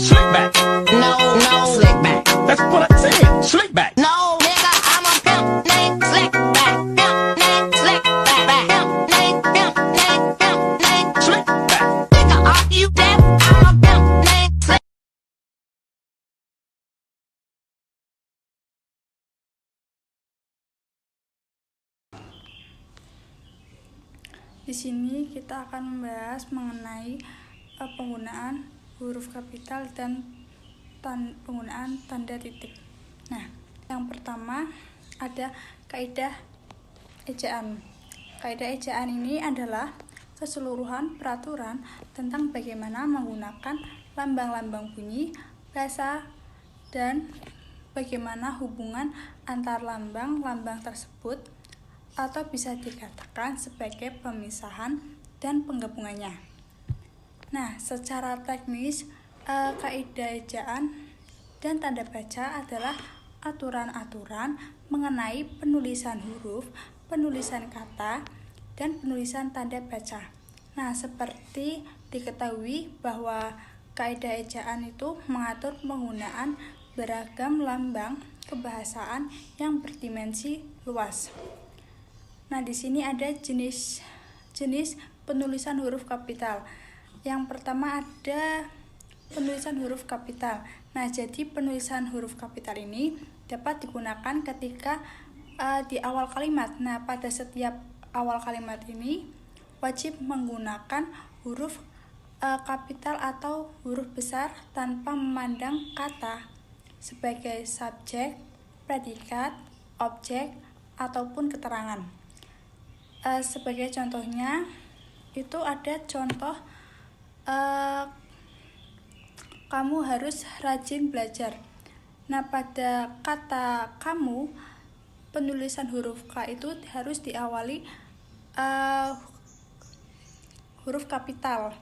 Slick back. No, no, slick back. That's what I said. Slick back. No, nigga, I'm a pimp named Slick back. Pimp named Slick back. Pimp named, pimp named, pimp named Slick back. Nigga, are you deaf? I'm a pimp named Slick. Di sini kita akan membahas mengenai penggunaan huruf kapital dan penggunaan tanda titik. Nah, yang pertama ada kaidah ejaan. Kaidah ejaan ini adalah keseluruhan peraturan tentang bagaimana menggunakan lambang-lambang bunyi, bahasa, dan bagaimana hubungan antar lambang-lambang tersebut, atau bisa dikatakan sebagai pemisahan dan penggabungannya. Nah, secara teknis, kaidah ejaan dan tanda baca adalah aturan-aturan mengenai penulisan huruf, penulisan kata, dan penulisan tanda baca. Nah, seperti diketahui bahwa kaidah ejaan itu mengatur penggunaan beragam lambang kebahasaan yang berdimensi luas. Nah, di sini ada jenis penulisan huruf kapital. Yang pertama ada penulisan huruf kapital. Nah, jadi penulisan huruf kapital ini dapat digunakan ketika di awal kalimat. Nah, pada setiap awal kalimat ini wajib menggunakan huruf kapital atau huruf besar tanpa memandang kata sebagai subjek, predikat, objek, ataupun keterangan. Sebagai contohnya, itu ada contoh kamu harus rajin belajar. Nah, pada kata kamu, penulisan huruf K itu harus diawali huruf kapital.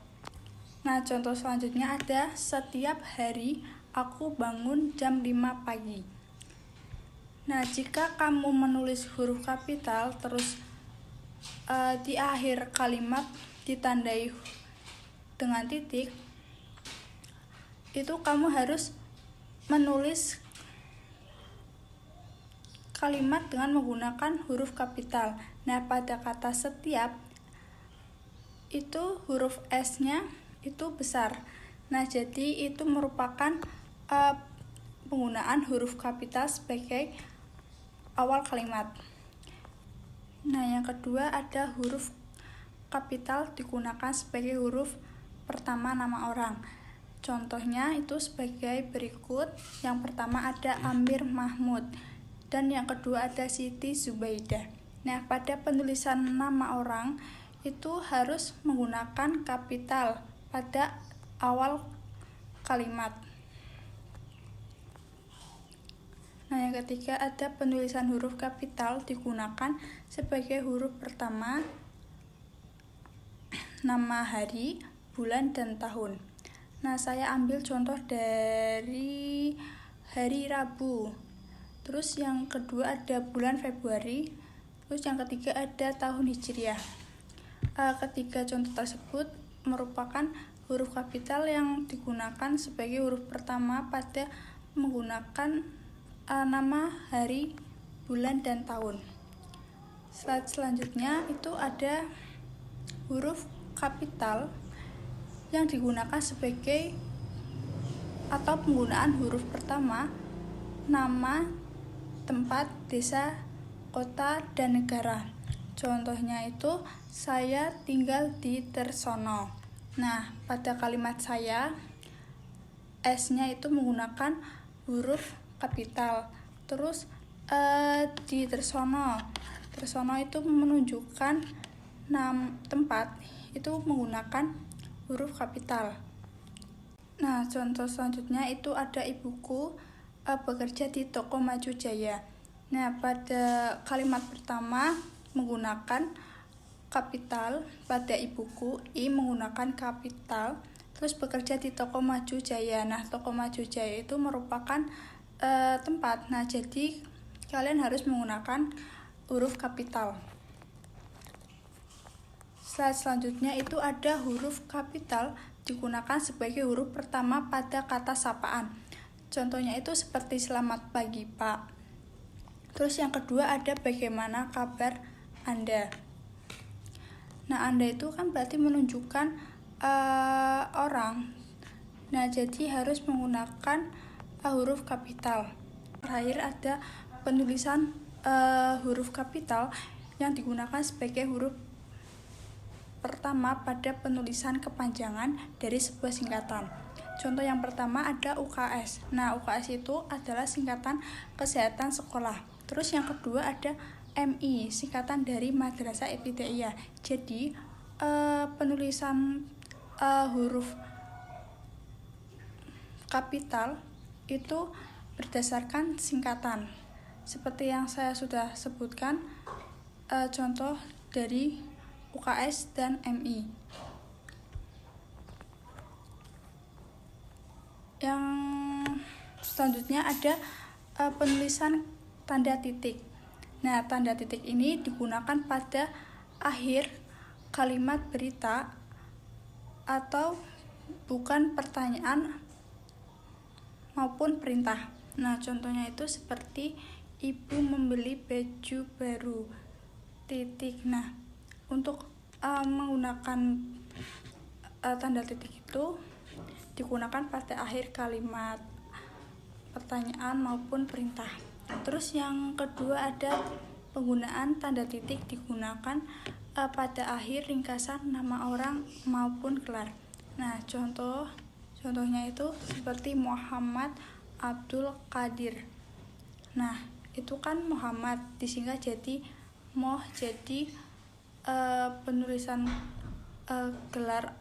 Nah, contoh selanjutnya ada setiap hari aku bangun jam 5 pagi. Nah, jika kamu menulis huruf kapital terus di akhir kalimat ditandai dengan titik, itu kamu harus menulis kalimat dengan menggunakan huruf kapital. Nah, pada kata setiap itu huruf S-nya itu besar. Nah, jadi itu merupakan penggunaan huruf kapital sebagai awal kalimat. Nah, yang kedua ada huruf kapital digunakan sebagai huruf pertama nama orang. Contohnya itu sebagai berikut. Yang pertama ada Amir Mahmud dan yang kedua ada Siti Zubaidah. Nah, pada penulisan nama orang itu harus menggunakan kapital pada awal kalimat. Nah, yang ketiga ada penulisan huruf kapital digunakan sebagai huruf pertama nama hari, bulan, dan tahun. Nah, saya ambil contoh dari hari Rabu. Terus yang kedua ada bulan Februari. Terus yang ketiga ada tahun Hijriah. Ketiga contoh tersebut merupakan huruf kapital yang digunakan sebagai huruf pertama pada menggunakan nama hari, bulan, dan tahun. Slide selanjutnya itu ada huruf kapital yang digunakan sebagai atau penggunaan huruf pertama nama, tempat, desa, kota, dan negara. Contohnya itu saya tinggal di Tersono. Nah, pada kalimat saya S-nya itu menggunakan huruf kapital. Terus di Tersono itu menunjukkan tempat itu menggunakan huruf kapital. Nah, contoh selanjutnya itu ada ibuku bekerja di toko Maju Jaya. Nah, pada kalimat pertama menggunakan kapital, pada ibuku I menggunakan kapital, terus bekerja di toko Maju Jaya. Nah, toko Maju Jaya itu merupakan tempat. Nah, jadi kalian harus menggunakan huruf kapital. Slide selanjutnya itu ada huruf kapital digunakan sebagai huruf pertama pada kata sapaan. Contohnya itu seperti selamat pagi Pak. Terus yang kedua ada bagaimana kabar Anda. Nah, Anda itu kan berarti menunjukkan orang. Nah, jadi harus menggunakan huruf kapital. Terakhir ada penulisan huruf kapital yang digunakan sebagai huruf pertama pada penulisan kepanjangan dari sebuah singkatan. Contoh yang pertama ada UKS. Nah, UKS itu adalah singkatan kesehatan sekolah. Terus yang kedua ada MI, singkatan dari Madrasah Ibtidaiyah. Jadi penulisan huruf kapital itu berdasarkan singkatan. Seperti yang saya sudah sebutkan, contoh dari UKS dan MI. Yang selanjutnya ada penulisan tanda titik. Nah, tanda titik ini digunakan pada akhir kalimat berita atau bukan pertanyaan maupun perintah. Nah, contohnya itu seperti ibu membeli baju baru. Titik. Nah, untuk menggunakan tanda titik itu digunakan pada akhir kalimat pertanyaan maupun perintah. Terus yang kedua ada penggunaan tanda titik digunakan pada akhir ringkasan nama orang maupun gelar. Nah, contohnya itu seperti Muhammad Abdul Qadir. Nah, itu kan Muhammad disingkat jadi Moh, jadi penulisan gelar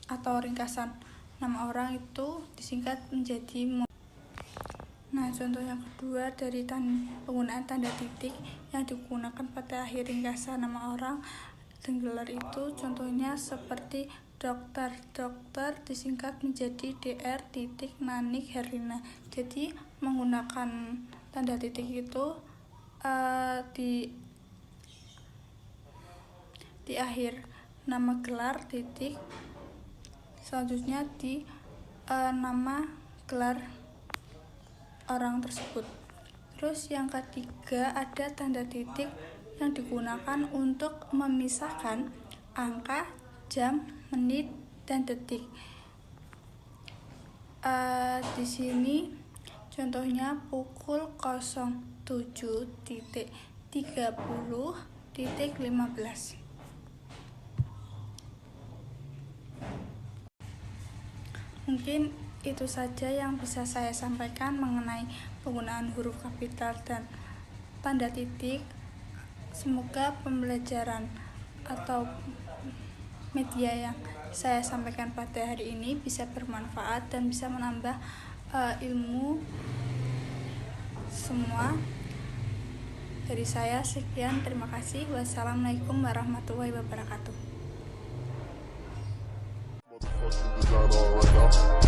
atau ringkasan nama orang itu disingkat menjadi Moh. Nah, contoh yang kedua dari penggunaan tanda titik yang digunakan pada akhir ringkasan nama orang dan gelar itu contohnya seperti dokter disingkat menjadi Dr. Nanik Herlina. Jadi menggunakan tanda titik itu di akhir nama gelar titik, selanjutnya di nama gelar orang tersebut. Terus yang ketiga ada tanda titik yang digunakan untuk memisahkan angka, jam, menit, dan detik. Di sini contohnya pukul 07.30.15. Mungkin itu saja yang bisa saya sampaikan mengenai penggunaan huruf kapital dan tanda titik. Semoga pembelajaran atau media yang saya sampaikan pada hari ini bisa bermanfaat dan bisa menambah ilmu semua. Dari saya sekian, terima kasih. Wassalamualaikum warahmatullahi wabarakatuh. Motherfucking design all right now.